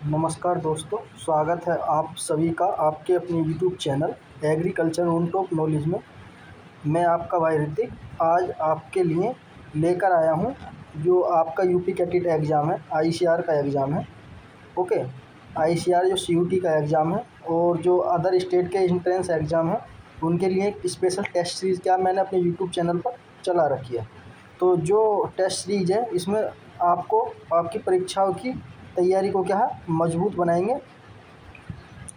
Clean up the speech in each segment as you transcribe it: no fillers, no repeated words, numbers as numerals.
नमस्कार दोस्तों, स्वागत है आप सभी का आपके अपने YouTube channel agriculture on top knowledge में। मैं आपका भाई ऋतिक आज आपके लिए लेकर आया हूं जो आपका यूपी कैटेट एग्ज़ाम है, आईसीआर का एग्ज़ाम है। ओके, आईसीआर जो सीयूटी का एग्ज़ाम है और जो अदर स्टेट के एंट्रेंस एग्ज़ाम है उनके लिए एक स्पेशल टेस्ट सीरीज़ क्या मैंने अपने यूट्यूब चैनल पर चला रखी है। तो जो टेस्ट सीरीज़ है इसमें आपको आपकी परीक्षाओं की तैयारी को क्या है मजबूत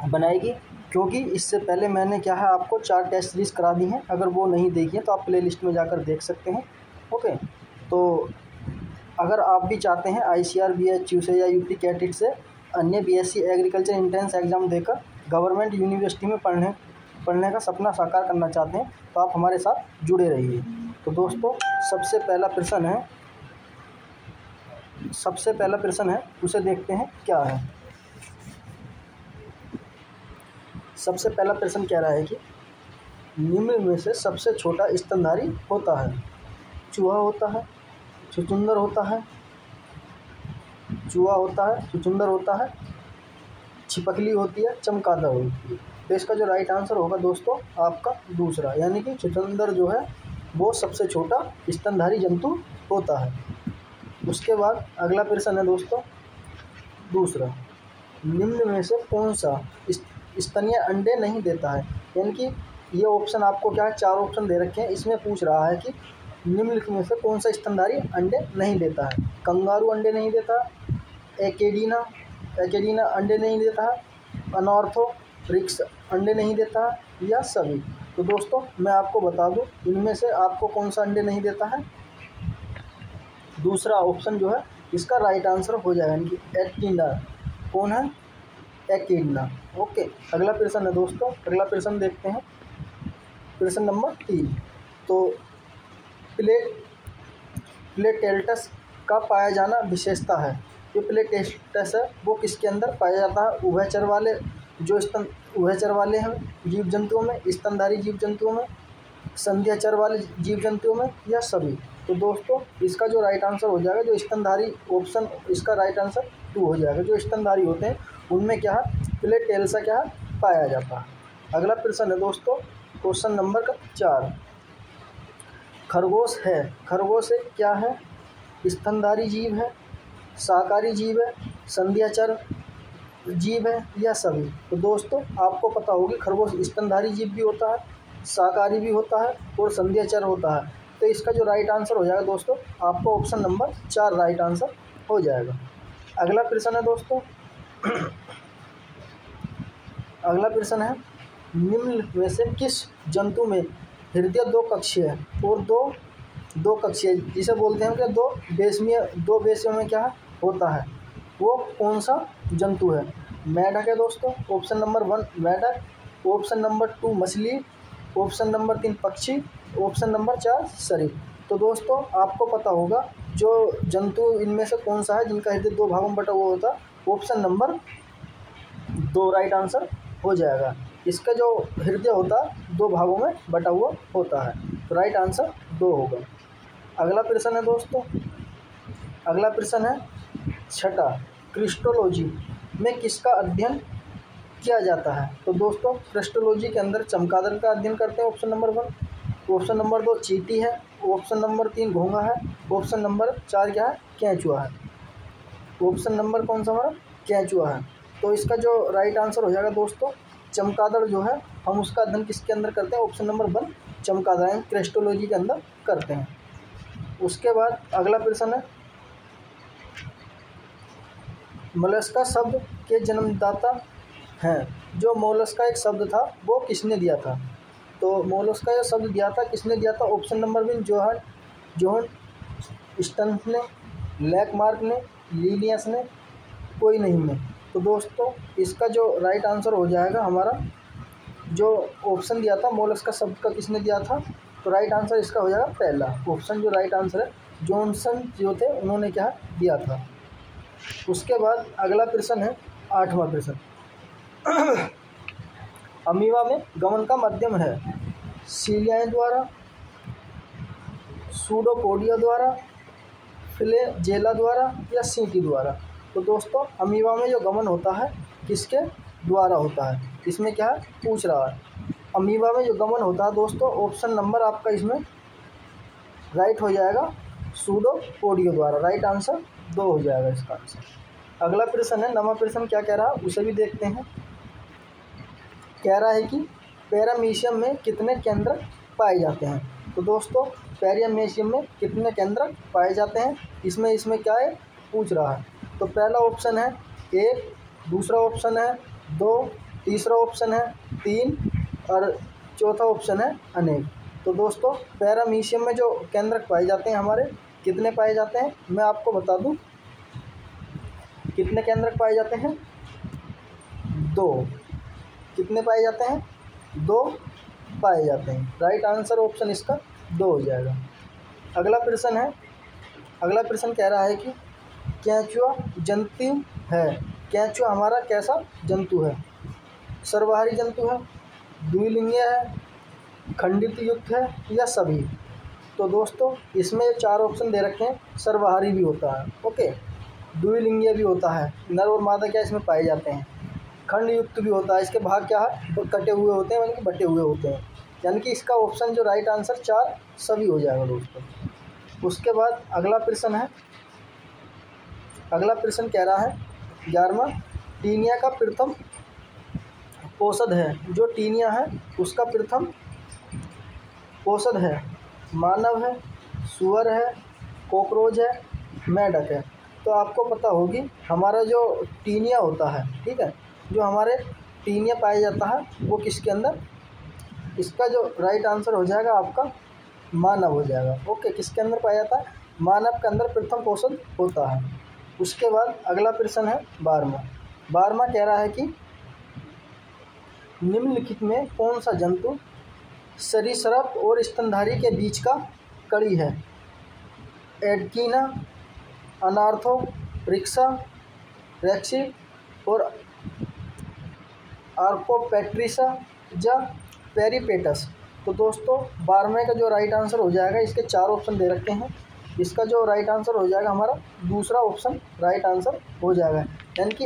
बनाएगी, क्योंकि इससे पहले मैंने क्या है आपको 4 टेस्ट सीरीज़ करा दी हैं। अगर वो नहीं देखी है तो आप प्लेलिस्ट में जाकर देख सकते हैं। ओके, तो अगर आप भी चाहते हैं आईसीआर बीएचयू से या यूपी कैटेट से अन्य बीएससी एग्रीकल्चर एंट्रेंस एग्ज़ाम देकर गवर्नमेंट यूनिवर्सिटी में पढ़ने का सपना साकार करना चाहते हैं तो आप हमारे साथ जुड़े रहिए। तो दोस्तों सबसे पहला प्रश्न है उसे देखते हैं क्या है। सबसे पहला प्रश्न कह रहा है कि निम्न में से सबसे छोटा स्तनधारी होता है। चूहा होता है, चुचुंदर होता है, चुचुंदर होता है, छिपकली होती है, चमगादड़ होती है। तो इसका जो राइट आंसर होगा दोस्तों आपका दूसरा, यानी कि चुचुंदर जो है वो सबसे छोटा स्तनधारी जंतु होता है। उसके बाद अगला प्रश्न है दोस्तों दूसरा, निम्न में से कौन सा स्तनीय अंडे नहीं देता है। यानी कि ये ऑप्शन आपको क्या है 4 ऑप्शन दे रखे हैं, इसमें पूछ रहा है कि निम्नलिखित में से कौन सा स्तनधारी अंडे नहीं देता है। कंगारू अंडे नहीं देता, एकेडीना अंडे नहीं देता है, अनॉर्थोरिक्स अंडे नहीं देता है, या सभी। तो दोस्तों मैं आपको बता दूं इनमें से आपको कौन सा अंडे नहीं देता है। दूसरा ऑप्शन जो है इसका राइट आंसर हो जाएगा, यानी कि एकेडीना। कौन है? एकेडीना। ओके, अगला प्रश्न है दोस्तों, अगला प्रश्न देखते हैं, प्रश्न नंबर 3। तो प्लेटेल्टस का पाया जाना विशेषता है। जो प्लेटेल्टस है वो किसके अंदर पाया जाता है? उभयचर वाले हैं जीव जंतुओं में, स्तनधारी जीव जंतुओं में, संध्याचर वाले जीव जंतुओं में, या सभी। तो दोस्तों इसका जो राइट आंसर हो जाएगा जो स्तनधारी ऑप्शन, इसका राइट आंसर 2 हो जाएगा। जो स्तनधारी होते हैं उनमें क्या है प्लेटेल्सा क्या है पाया जाता है। अगला प्रश्न है दोस्तों क्वेश्चन नंबर 4। खरगोश है, खरगोश एक क्या है? स्तनधारी जीव है, शाकाहारी जीव है, संध्याचर जीव है, या सभी। तो दोस्तों आपको पता होगी खरगोश स्तनधारी जीव भी होता है, शाकाहारी भी होता है और संध्याचर होता है। तो इसका जो राइट आंसर हो जाएगा दोस्तों आपको ऑप्शन नंबर 4 राइट आंसर हो जाएगा। अगला प्रश्न है दोस्तों अगला प्रश्न है निम्न में से किस जंतु में हृदय 2 कक्षीय है और दो कक्षीय जिसे बोलते हैं कि दो बेसियों में क्या होता है, वो कौन सा जंतु है? मेढक है दोस्तों, ऑप्शन नंबर 1 मेढक, ऑप्शन नंबर 2 मछली, ऑप्शन नंबर 3 पक्षी, ऑप्शन नंबर 4 शरीर। तो दोस्तों आपको पता होगा जो जंतु इनमें से कौन सा है जिनका हृदय 2 भागों में बटा हुआ होता है। ऑप्शन नंबर 2 राइट आंसर हो जाएगा। इसका जो हृदय होता है 2 भागों में बटा हुआ होता है, तो राइट आंसर 2 होगा। अगला प्रश्न है दोस्तों, अगला प्रश्न है 6, क्रिस्टोलॉजी में किसका अध्ययन किया जाता है। तो दोस्तों क्रिस्टोलॉजी के अंदर चमगादड़ का अध्ययन करते हैं, ऑप्शन नंबर 1, ऑप्शन नंबर 2 चींटी है, ऑप्शन नंबर 3 घोंघा है, ऑप्शन नंबर 4 क्या है केंचुआ है। ऑप्शन नंबर कौन सा हमारा केंचुआ है। तो इसका जो राइट आंसर हो जाएगा दोस्तों चमगादड़ जो है हम उसका अध्ययन किसके अंदर करते हैं? ऑप्शन नंबर 1 चमगादड़ क्रिस्टोलॉजी के अंदर करते हैं। उसके बाद अगला प्रश्न है मोलस्का शब्द के जन्मदाता हैं। जो मोलस्का एक शब्द था वो किसने दिया था? तो मोलस्का यह शब्द दिया था किसने दिया था? ऑप्शन नंबर 1 जोहन स्टन्स ने, लैकमार्क ने, लिनियस ने, कोई नहीं ने। तो दोस्तों इसका जो राइट आंसर हो जाएगा हमारा जो ऑप्शन दिया था मोलस्का शब्द का किसने दिया था, तो राइट आंसर इसका हो जाएगा पहला ऑप्शन। जो राइट आंसर है जॉनसन जो थे उन्होंने क्या दिया था। उसके बाद अगला प्रश्न है 8वां प्रश्न। अमीबा में गमन का माध्यम है सीलियाएं द्वारा, सूडोपोडिया द्वारा, फ्लैजेला द्वारा, या सीटी द्वारा। तो दोस्तों अमीबा में जो गमन होता है किसके द्वारा होता है, इसमें क्या है पूछ रहा है। अमीबा में जो गमन होता है दोस्तों, ऑप्शन नंबर आपका इसमें राइट हो जाएगा सूडोपोडियो द्वारा। राइट आंसर 2 हो जाएगा इसका आंसर। अगला प्रश्न है, नवा प्रश्न क्या कह रहा है उसे भी देखते हैं। कह रहा है कि पैरामीशियम में कितने केंद्रक पाए जाते हैं। तो दोस्तों पैरामीशियम में कितने केंद्रक पाए जाते हैं, इसमें क्या है पूछ रहा है। तो पहला ऑप्शन है 1, दूसरा ऑप्शन है 2, तीसरा ऑप्शन है 3 और चौथा ऑप्शन है अनेक। तो दोस्तों पैरामीशियम में जो केंद्रक पाए जाते हैं हमारे कितने पाए जाते हैं, मैं आपको बता दूं कितने केंद्रक पाए जाते हैं, 2। कितने पाए जाते हैं, 2 पाए जाते हैं। राइट आंसर ऑप्शन इसका 2 हो जाएगा। अगला प्रश्न है, अगला प्रश्न कह रहा है कि केंचुआ जंतु है। केंचुआ हमारा कैसा जंतु है, सर्वहारी जंतु है, द्विलिंगीय है, खंडित युक्त है या सभी। तो दोस्तों इसमें 4 ऑप्शन दे रखे हैं, सर्वहारी भी होता है, ओके, द्विलिंगीय भी होता है, नर और मादा क्या इसमें पाए जाते हैं, खंड युक्त भी होता है, इसके भाग क्या है तो कटे हुए होते हैं यानी कि बटे हुए होते हैं, यानी कि इसका ऑप्शन जो राइट आंसर 4 सभी हो जाएगा दोस्तों। उसके बाद अगला प्रश्न है, अगला प्रश्न कह रहा है 11वां, टीनिया का प्रथम पोषद है। जो टीनिया है उसका प्रथम पोषद है, मानव है, सुअर है, कॉकरोच है, मेंढक है। तो आपको पता होगी हमारा जो टीनिया होता है, ठीक है, जो हमारे टीनिया पाया जाता है वो किसके अंदर, इसका जो राइट आंसर हो जाएगा आपका मानव हो जाएगा, ओके। किसके अंदर पाया जाता है, मानव के अंदर प्रथम पोषद होता है। उसके बाद अगला प्रश्न है 12वां कह रहा है कि निम्नलिखित में कौन सा जंतु सरीसृप और स्तनधारी के बीच का कड़ी है, एडकीना, अनार्थोरिक्सा, रेक्सी और आर्कोपेट्रिसा या पेरिपेटस। तो दोस्तों 12वें का जो राइट आंसर हो जाएगा, इसके 4 ऑप्शन दे रखे हैं, इसका जो राइट आंसर हो जाएगा हमारा दूसरा ऑप्शन राइट आंसर हो जाएगा, यानी कि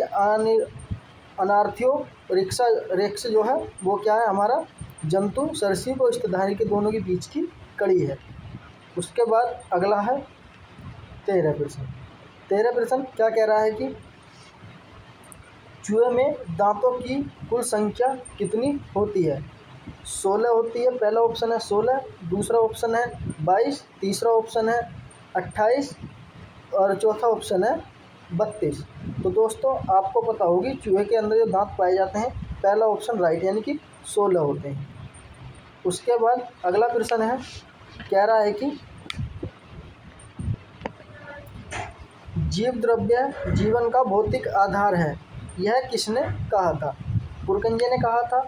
अनार्थियोरिक्सा रेक्स जो है वो क्या है हमारा जंतु सरीसृप और स्तनधारी के दोनों के बीच की कड़ी है। उसके बाद अगला है 13 प्रश्न। 13 प्रश्न क्या कह रहा है कि चूहे में दांतों की कुल संख्या कितनी होती है, 16 होती है। पहला ऑप्शन है 16, दूसरा ऑप्शन है 22, तीसरा ऑप्शन है 28 और चौथा ऑप्शन है 32। तो दोस्तों आपको पता होगी चूहे के अंदर जो दांत पाए जाते हैं पहला ऑप्शन राइट यानी कि 16 होते हैं। उसके बाद अगला प्रश्न है, कह रहा है कि जीव द्रव्य जीवन का भौतिक आधार है, यह किसने कहा था, पुरकंजे ने कहा था,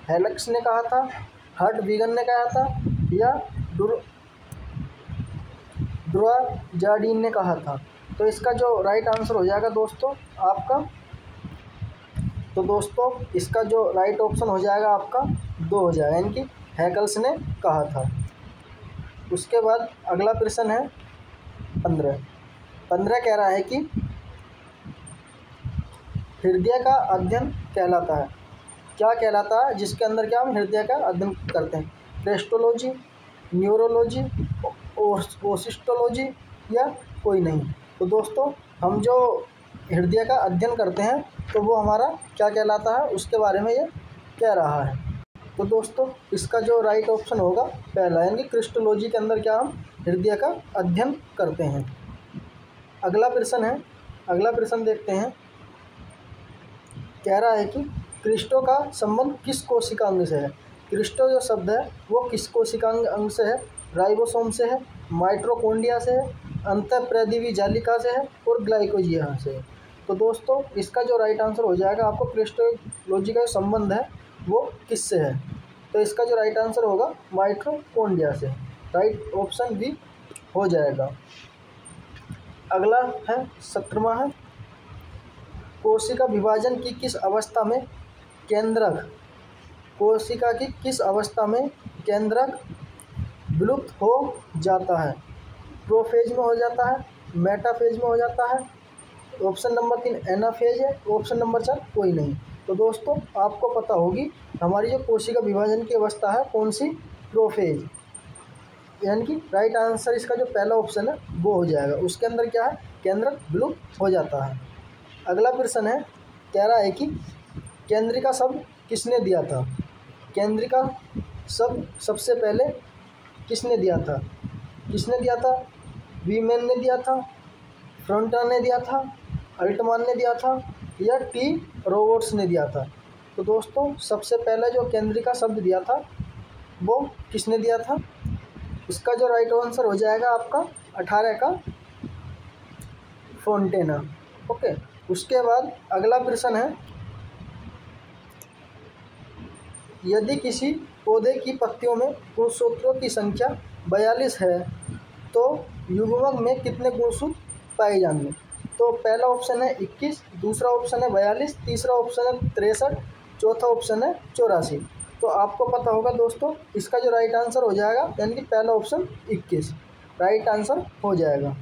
हेलक्स ने कहा था, हर्टविगन ने कहा था या ड्वाजार्डिन ने कहा था। तो इसका जो राइट आंसर हो जाएगा दोस्तों आपका, तो दोस्तों इसका जो राइट ऑप्शन हो जाएगा आपका 2 हो जाएगा, यानी कि हैकल्स ने कहा था। उसके बाद अगला प्रश्न है 15 कह रहा है कि हृदय का अध्ययन कहलाता है, क्या कहलाता है जिसके अंदर क्या हम हृदय का अध्ययन करते हैं, क्रेस्टोलॉजी, न्यूरोलॉजी, ओसिस्टोलॉजी या कोई नहीं। तो दोस्तों हम जो हृदय का अध्ययन करते हैं तो वो हमारा क्या कहलाता है उसके बारे में ये कह रहा है। तो दोस्तों इसका जो राइट ऑप्शन होगा पहला, यानी कि क्रिस्टोलॉजी के अंदर क्या हम हृदय का अध्ययन करते हैं। अगला प्रश्न है, अगला प्रश्न देखते हैं। कह रहा है कि क्रिस्टो का संबंध किस कोशिकांग से है। क्रिस्टो जो शब्द है वो किस कोशिकांग अंग से है, राइबोसोम से है, माइटोकॉन्ड्रिया से है, अंतःप्रादिवी जालिका से है और ग्लाइकोजिया से है। तो दोस्तों इसका जो राइट आंसर हो जाएगा आपको क्रिस्टोलॉजी का जो संबंध है वो किससे है, तो इसका जो राइट आंसर होगा माइटोकॉन्ड्रिया से, राइट ऑप्शन बी हो जाएगा। अगला है 17वां है, कोशिका विभाजन की किस अवस्था में केंद्रक, कोशिका की किस अवस्था में केंद्रक विलुप्त हो जाता है, प्रोफेज में हो जाता है, मेटाफेज में हो जाता है ऑप्शन नंबर 3 एनाफेज है, ऑप्शन नंबर 4 कोई नहीं। तो दोस्तों आपको पता होगी हमारी जो कोशिका विभाजन की अवस्था है कौन सी, प्रोफेज, यानी कि राइट आंसर इसका जो पहला ऑप्शन है वो हो जाएगा। उसके अंदर क्या है, केंद्रक विलुप्त हो जाता है। अगला प्रश्न है, कह रहा है कि केंद्रिका शब्द किसने दिया था। केंद्रिका शब्द सबसे पहले किसने दिया था, वीमेन ने दिया था, फ्रंटर ने दिया था, अल्टमान ने दिया था या टी रोबोट्स ने दिया था। तो दोस्तों सबसे पहले जो केंद्रिका शब्द दिया था वो किसने दिया था, इसका जो राइट आंसर हो जाएगा आपका 18 का फोंटेना। ओके, उसके बाद अगला प्रश्न है, यदि किसी पौधे की पत्तियों में गुणसूत्रों की संख्या 42 है तो युग्मक में कितने गुणसूत्र पाए जाएंगे। तो पहला ऑप्शन है 21, दूसरा ऑप्शन है 42, तीसरा ऑप्शन है 63, चौथा ऑप्शन है 84। तो आपको पता होगा दोस्तों इसका जो राइट आंसर हो जाएगा यानी कि पहला ऑप्शन 21 राइट आंसर हो जाएगा।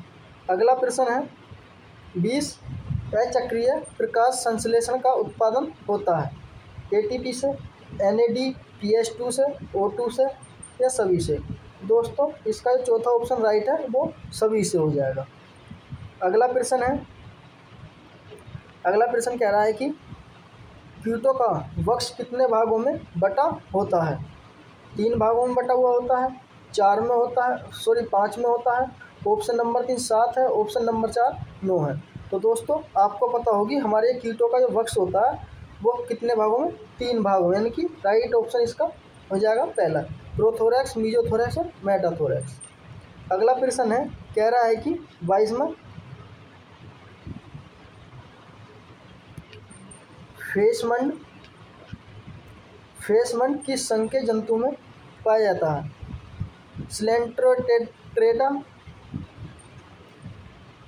अगला प्रश्न है 20, अचक्रीय प्रकाश संश्लेषण का उत्पादन होता है एटीपी से, NAD, PS2 से, O2 से या सभी से। दोस्तों इसका जो चौथा ऑप्शन राइट है वो सभी से हो जाएगा। अगला प्रश्न कह रहा है कि कीटों का वक्ष कितने भागों में बटा होता है। 3 भागों में बटा हुआ होता है, 4 में होता है, 5 में होता है, ऑप्शन नंबर 3 7 है, ऑप्शन नंबर 4 9 है। तो दोस्तों आपको पता होगी हमारे कीटों का जो वक्ष होता है वो कितने भागों में, 3 भागों में, यानी कि राइट ऑप्शन इसका हो जाएगा पहला, प्रोथोरैक्स, मीजोथोरैक्स और मेटाथोरैक्स। अगला प्रश्न है, कह रहा है कि 22वां फेसमंड किस संघ के जंतु में पाया जाता है, स्लेंट्रोटेट्रेटा,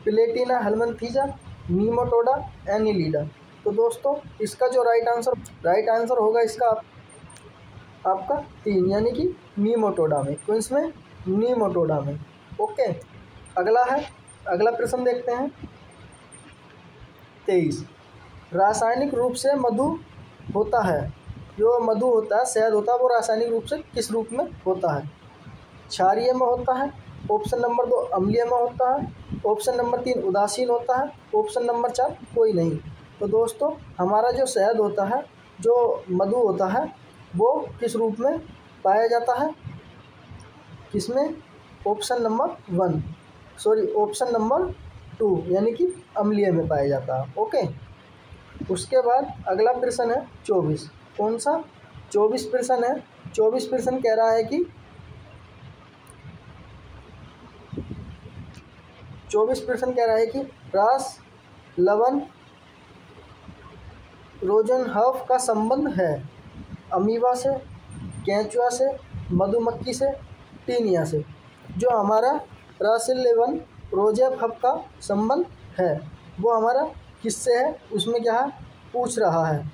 प्लेटिना हेलमिंथीजा, नीमाटोडा, एनिलीडा। तो दोस्तों इसका जो राइट आंसर होगा इसका आपका 3 यानी कि नीमाटोडा में, तो इसमें नीमाटोडा में। ओके, अगला प्रश्न देखते हैं 23, रासायनिक रूप से मधु होता है, जो मधु होता है शहद होता है वो रासायनिक रूप से किस रूप में होता है, क्षारीय में होता है, ऑप्शन नंबर 2 अम्लीय में होता है, ऑप्शन नंबर 3 उदासीन होता है, ऑप्शन नंबर 4 कोई नहीं। तो दोस्तों हमारा जो शहद होता है, जो मधु होता है वो किस रूप में पाया जाता है, किसमें, ऑप्शन नंबर 2 यानी कि अम्लीय में पाया जाता है। ओके, उसके बाद अगला प्रश्न है 24, कौन सा 24 प्रश्न है, 24 प्रश्न कह रहा है कि 24 प्रश्न कह रहा है कि रास लवन रोजनहॉफ का संबंध है अमीबा से, केंचुआ से, मधुमक्खी से, टीनिया से। जो हमारा रासिलेवन रोजेफहफ का संबंध है वो हमारा किससे है, उसमें क्या है पूछ रहा है।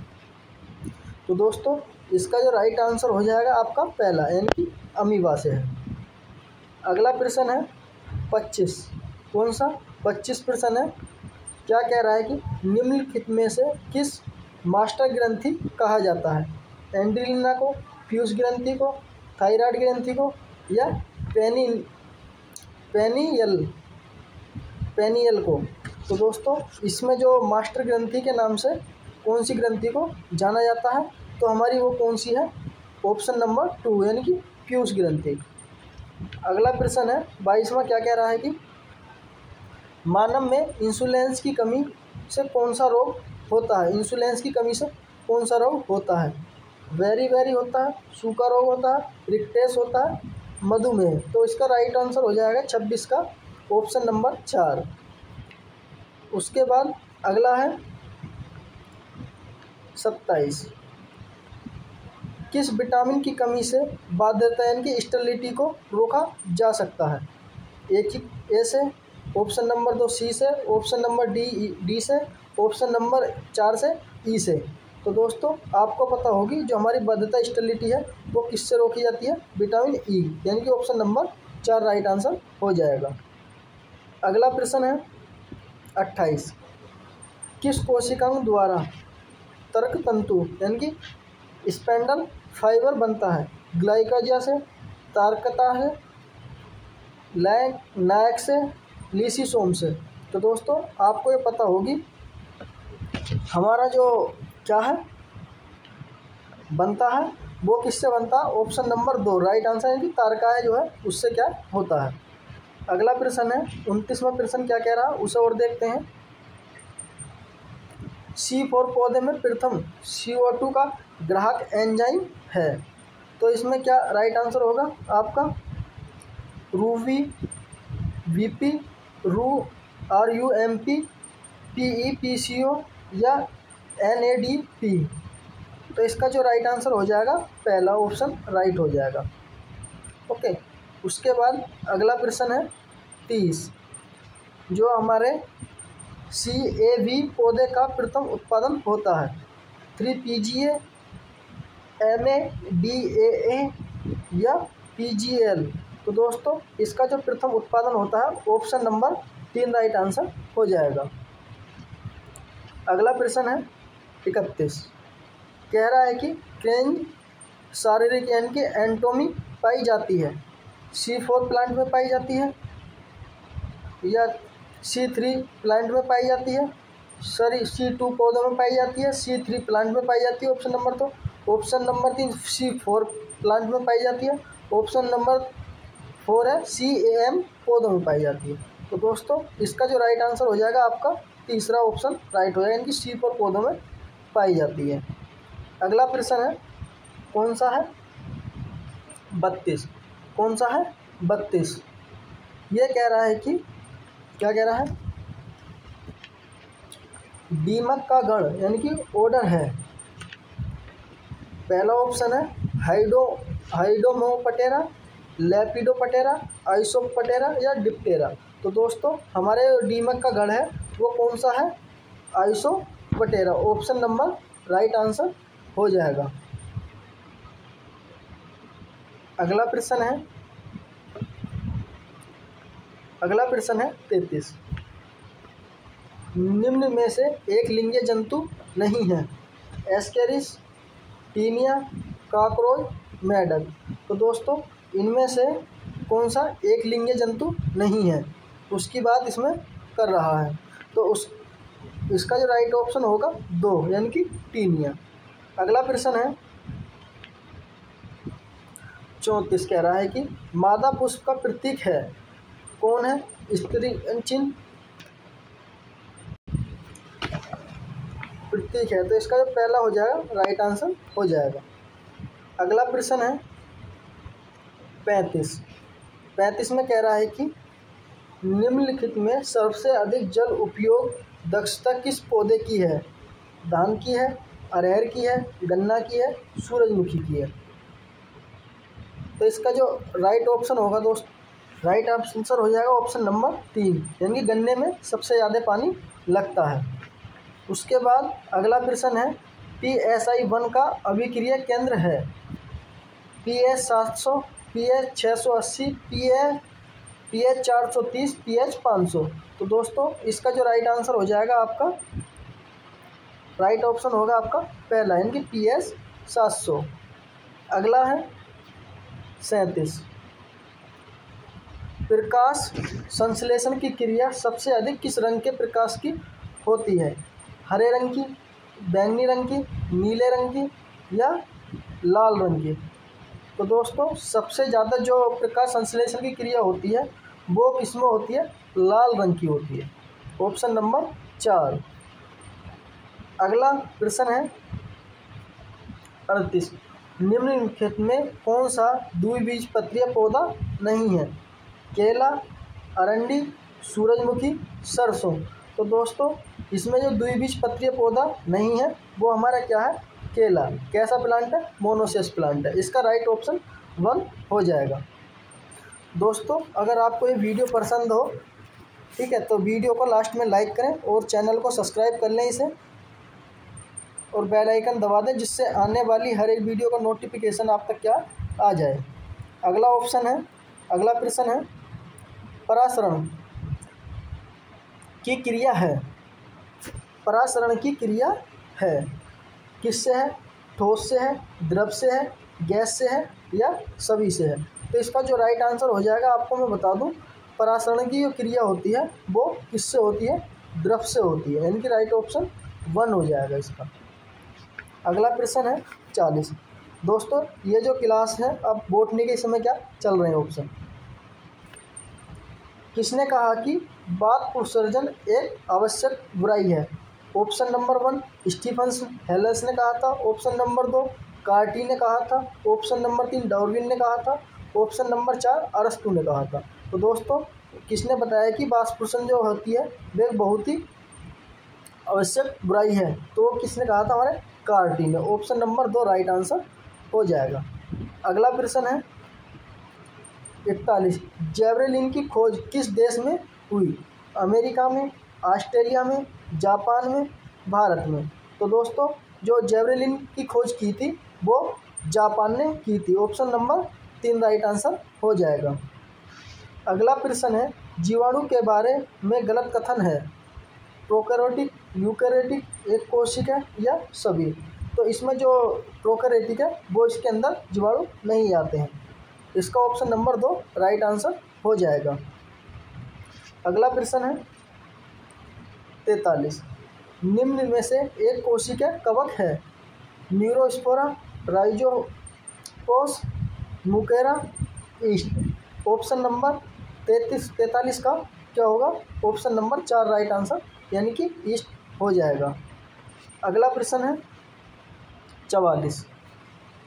तो दोस्तों इसका जो राइट आंसर हो जाएगा आपका पहला यानी कि अमीबा से है। अगला प्रश्न है 25, कौन सा 25 प्रश्न है, क्या कह रहा है कि निम्नलिखित में से किस मास्टर ग्रंथि कहा जाता है, एंड्रिलिना को, फ्यूज ग्रंथि को, थायराइड ग्रंथि को या पेनियल को। तो दोस्तों इसमें जो मास्टर ग्रंथि के नाम से कौन सी ग्रंथि को जाना जाता है, तो हमारी वो कौन सी है, ऑप्शन नंबर 2 यानी कि फ्यूज ग्रंथि। अगला प्रश्न है 22वां, क्या कह रहा है कि मानव में इंसुलिन की कमी से कौन सा रोग होता है, इंसुलिन की कमी से कौन सा रोग होता है, वेरी होता है, सूखा रोग होता है, रिक्टेस होता है, मधुमेह। तो इसका राइट आंसर हो जाएगा 26 का ऑप्शन नंबर 4। उसके बाद अगला है 27, किस विटामिन की कमी से बाध्यता यानी कि स्टेरिलिटी को रोका जा सकता है, ए से, ऑप्शन नंबर 2 सी से, ऑप्शन नंबर डी से, ऑप्शन नंबर 4 से ई से। तो दोस्तों आपको पता होगी जो हमारी बाध्यता स्टेरिलिटी है वो किससे रोकी जाती है, विटामिन ई, यानी कि ऑप्शन नंबर 4 राइट आंसर हो जाएगा। अगला प्रश्न है 28, किस कोशिकाओं द्वारा तर्क तंतु यानी कि स्पेंडल फाइबर बनता है? ग्लाइकोजिया से, तारकता से, नायक से, लिसिसोम से। तो दोस्तों आपको ये पता होगी हमारा जो क्या है बनता है वो किससे बनता है? ऑप्शन नंबर 2 राइट आंसर है कि तारकाय जो है उससे क्या होता है। अगला प्रश्न है 29वां प्रश्न क्या कह रहा है उसे और देखते हैं। C4 पौधे में प्रथम CO2 का ग्राहक एंजाइम है, तो इसमें क्या राइट आंसर होगा आपका? रूवी, VP, RUMP, PEPCO या NADP। तो इसका जो राइट आंसर हो जाएगा पहला ऑप्शन राइट हो जाएगा। ओके, उसके बाद अगला प्रश्न है 30 जो हमारे CAV पौधे का प्रथम उत्पादन होता है 3PGA, MA, DAA या PGL। तो दोस्तों इसका जो प्रथम उत्पादन होता है ऑप्शन नंबर 3 राइट आंसर हो जाएगा। अगला प्रश्न है 31 कह रहा है कि क्रेंज शारीरिक यानी कि एंटोमी पाई जाती है C4 प्लांट में पाई जाती है या C3 प्लांट में पाई जाती है, सॉरी C2 पौधों में पाई जाती है, C3 प्लांट में पाई जाती है option number 2, option number 3 C4 plant में पाई जाती है, ऑप्शन नंबर 4 है CAM पौधों में पाई जाती है। तो दोस्तों इसका जो राइट आंसर हो जाएगा आपका तीसरा ऑप्शन राइट हो जाएगा, यानी कि C4 पौधों में पाई जाती है। अगला प्रश्न है कौन सा है 32, कौन सा है 32। ये कह रहा है कि क्या कह रहा है? दीमक का गण यानी कि ऑर्डर है। पहला ऑप्शन है हाइडोमोपटेरा, लेपिडोपटेरा, आइसोपटेरा या डिप्टेरा। तो दोस्तों हमारे दीमक का गण है वो कौन सा है? Isoptera, option number right answer हो जाएगा। अगला प्रश्न है 33 निम्न में से एक लिंगीय जंतु नहीं है? एस्केरिस, टीनिया, कॉकरोच, मेढक। तो दोस्तों इनमें से कौन सा एक लिंगीय जंतु नहीं है उसकी बात इसमें कर रहा है। तो इसका जो राइट ऑप्शन होगा 2 यानी कि टीनिया। अगला प्रश्न है 34 कह रहा है कि मादा पुष्प का प्रतीक है कौन है? स्त्री चिन्ह प्रतीक है, तो इसका जो पहला हो जाएगा राइट आंसर हो जाएगा। अगला प्रश्न है 35 में कह रहा है कि निम्नलिखित में सबसे अधिक जल उपयोग दक्षता किस पौधे की है? धान की है, अरहर की है, गन्ना की है, सूरजमुखी की है। तो इसका जो राइट ऑप्शन होगा राइट आंसर हो जाएगा ऑप्शन नंबर 3 यानी कि गन्ने में सबसे ज़्यादा पानी लगता है। उसके बाद अगला प्रश्न है PSI1 का अभिक्रिया केंद्र है pH 700, pH 680, pH 430, pH 500। तो दोस्तों इसका जो राइट आंसर हो जाएगा आपका राइट ऑप्शन होगा आपका पहला यानी कि pH 700। अगला है 37 प्रकाश संश्लेषण की क्रिया सबसे अधिक किस रंग के प्रकाश की होती है? हरे रंग की, बैंगनी रंग की, नीले रंग की या लाल रंग की। तो दोस्तों सबसे ज़्यादा जो प्रकाश संश्लेषण की क्रिया होती है वो किसमें होती है? लाल रंग की होती है, ऑप्शन नंबर 4। अगला प्रश्न है 38 निम्नलिखित में कौन सा द्विबीजपत्रीय पौधा नहीं है? केला, अरंडी, सूरजमुखी, सरसों। तो दोस्तों इसमें जो द्विबीजपत्रीय पौधा नहीं है वो हमारा क्या है? केला। कैसा प्लांट है? मोनोसियस प्लांट है। इसका राइट ऑप्शन 1 हो जाएगा। दोस्तों अगर आपको ये वीडियो पसंद हो ठीक है तो वीडियो को लास्ट में लाइक करें और चैनल को सब्सक्राइब कर लें इसे और बेल आइकन दबा दें जिससे आने वाली हर एक वीडियो का नोटिफिकेशन आप तक क्या आ जाए। अगला प्रश्न है परासरण की क्रिया है परासरण की क्रिया है। किससे है? ठोस से है, द्रव से है, गैस से है या सभी से है? तो इसका जो राइट आंसर हो जाएगा, आपको मैं बता दूं, परासरण की जो क्रिया होती है वो किससे होती है? द्रव से होती है, यानी कि राइट ऑप्शन 1 हो जाएगा इसका। अगला प्रश्न है 40। दोस्तों ये जो क्लास है, अब बॉटनी के इस समय क्या चल रहे हैं ऑप्शन। किसने कहा कि बात उत्सर्जन एक आवश्यक बुराई है? ऑप्शन नंबर 1 स्टीफन्स हेलस ने कहा था, ऑप्शन नंबर 2 कार्टी ने कहा था, ऑप्शन नंबर 3 डार्विन ने कहा था, ऑप्शन नंबर 4 अरस्तू ने कहा था। तो दोस्तों किसने बताया कि वाष्पोत्सर्जन जो होती है वे बहुत ही आवश्यक बुराई है? तो किसने कहा था? हमारे कार्टी ने। ऑप्शन नंबर 2 राइट आंसर हो जाएगा। अगला प्रश्न है 41। जेवरेलिन की खोज किस देश में हुई? अमेरिका में, ऑस्ट्रेलिया में, जापान में, भारत में? तो दोस्तों जो जेवरेलिन की खोज की थी वो जापान ने की थी। ऑप्शन नंबर 3 राइट आंसर हो जाएगा। अगला प्रश्न है जीवाणु के बारे में गलत कथन है। प्रोकैरियोटिक, यूकैरियोटिक, एक कोशिक है या सभी? तो इसमें जो प्रोकैरियोटिक है वो इसके अंदर जीवाणु नहीं आते हैं। इसका ऑप्शन नंबर 2 राइट आंसर हो जाएगा। अगला प्रश्न है 43। निम्न में से एक कोशिका कवक है? Neurospora, Rhizopus, Mucor, yeast? Option number 43 का क्या होगा? ऑप्शन नंबर 4 राइट आंसर, यानी कि ईस्ट हो जाएगा। अगला प्रश्न है 44।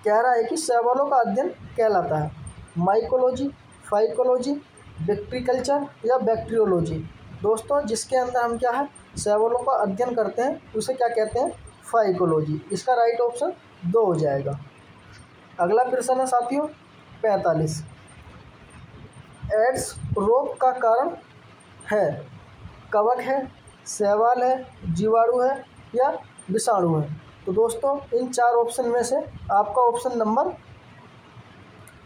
कह रहा है कि शैवालों का अध्ययन कहलाता है माइकोलॉजी, फाइकोलॉजी, बैक्टीरिकल्चर या बैक्टीरियोलॉजी? दोस्तों जिसके अंदर हम क्या है शैवालों का अध्ययन करते हैं उसे क्या कहते हैं? फाइकोलॉजी। इसका राइट ऑप्शन 2 हो जाएगा। अगला प्रश्न है साथियों 45। एड्स रोग का कारण है? कवक है, शैवाल है, जीवाणु है या विषाणु है? तो दोस्तों इन 4 ऑप्शन में से आपका ऑप्शन नंबर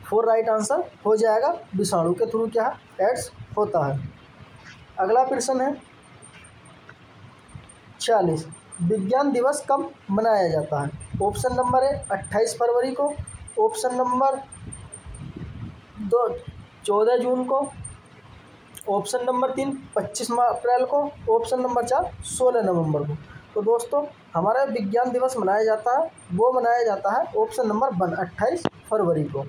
4 राइट आंसर हो जाएगा। विषाणु के थ्रू क्या है एड्स होता है। अगला प्रश्न है 46। विज्ञान दिवस कब मनाया जाता है? ऑप्शन नंबर 1 28 फरवरी को, ऑप्शन नंबर 2 14 जून को, ऑप्शन नंबर 3 25 अप्रैल को, ऑप्शन नंबर 4 16 नवंबर को? तो दोस्तों हमारा विज्ञान दिवस मनाया जाता है वो मनाया जाता है ऑप्शन नंबर 1 28 फरवरी को।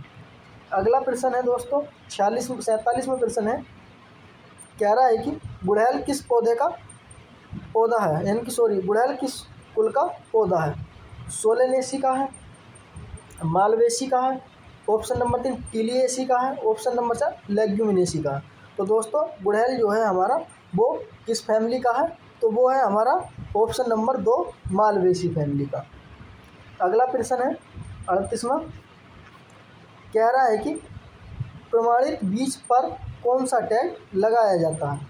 अगला प्रश्न है दोस्तों 47 में प्रश्न है, कह रहा है कि गुड़हल किस पौधे का पौधा है, यानी कि गुड़हल किस कुल का पौधा है? सोलेनेसी का है, मालवेसी का है, ऑप्शन नंबर 3 टीलिएसी का है, ऑप्शन नंबर 4 लेग्यूमिनेसी का है? तो दोस्तों गुड़हल जो है हमारा वो किस फैमिली का है? तो वो है हमारा ऑप्शन नंबर 2 मालवेसी फैमिली का। अगला प्रश्न है 38वां, कह रहा है कि प्रमाणित बीज पर कौन सा टैग लगाया जाता है?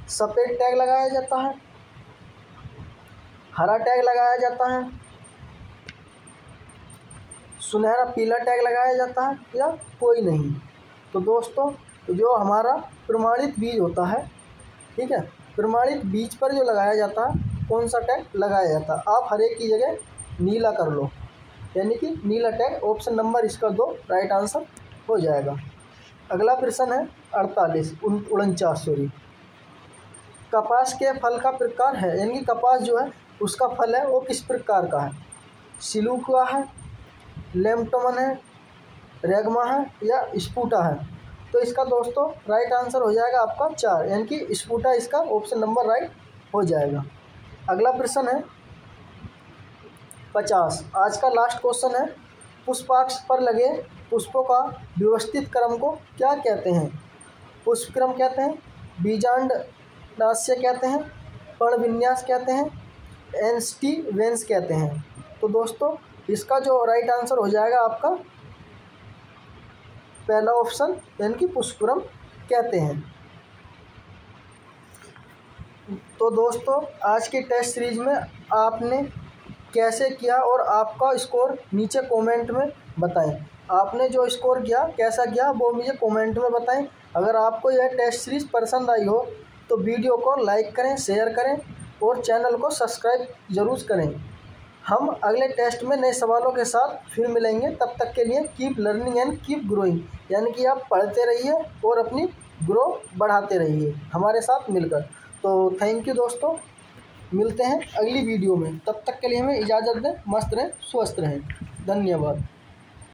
सफ़ेद टैग लगाया जाता है, हरा टैग लगाया जाता है, सुनहरा पीला टैग लगाया जाता है या कोई नहीं? तो दोस्तों जो हमारा प्रमाणित बीज होता है, ठीक है, प्रमाणित बीज पर जो लगाया जाता है कौन सा टैग लगाया जाता है? आप हरे की जगह नीला कर लो, यानी कि नीला टैग। ऑप्शन नंबर इसका 2 राइट आंसर हो जाएगा। अगला प्रश्न है 49 कपास के फल का प्रकार है, यानी कि कपास जो है उसका फल है वो किस प्रकार का है? सिलुआ है, लेम्टमन है, रेगमा है या स्पूटा है? तो इसका दोस्तों राइट आंसर हो जाएगा आपका 4, यानी कि स्पूटा इसका ऑप्शन नंबर राइट हो जाएगा। अगला प्रश्न है 50। आज का लास्ट क्वेश्चन है, पुष्पाक्ष पर लगे पुष्पों का व्यवस्थित क्रम को क्या कहते हैं? पुष्पक्रम कहते हैं, बीजांड नास्य कहते हैं, पर्णविन्यास कहते हैं, एंस्टी वेंस कहते हैं? तो दोस्तों इसका जो राइट आंसर हो जाएगा आपका पहला ऑप्शन, यानी कि पुष्पक्रम कहते हैं। तो दोस्तों आज की टेस्ट सीरीज में आपने कैसे किया और आपका स्कोर नीचे कमेंट में बताएं। आपने जो स्कोर किया कैसा किया वो मुझे कमेंट में बताएं। अगर आपको यह टेस्ट सीरीज पसंद आई हो तो वीडियो को लाइक करें, शेयर करें और चैनल को सब्सक्राइब ज़रूर करें। हम अगले टेस्ट में नए सवालों के साथ फिर मिलेंगे। तब तक के लिए keep learning and keep growing, यानी कि आप पढ़ते रहिए और अपनी ग्रो बढ़ाते रहिए हमारे साथ मिलकर। तो थैंक यू दोस्तों, मिलते हैं अगली वीडियो में। तब तक के लिए हमें इजाज़त दें। मस्त रहें, स्वस्थ रहें। धन्यवाद।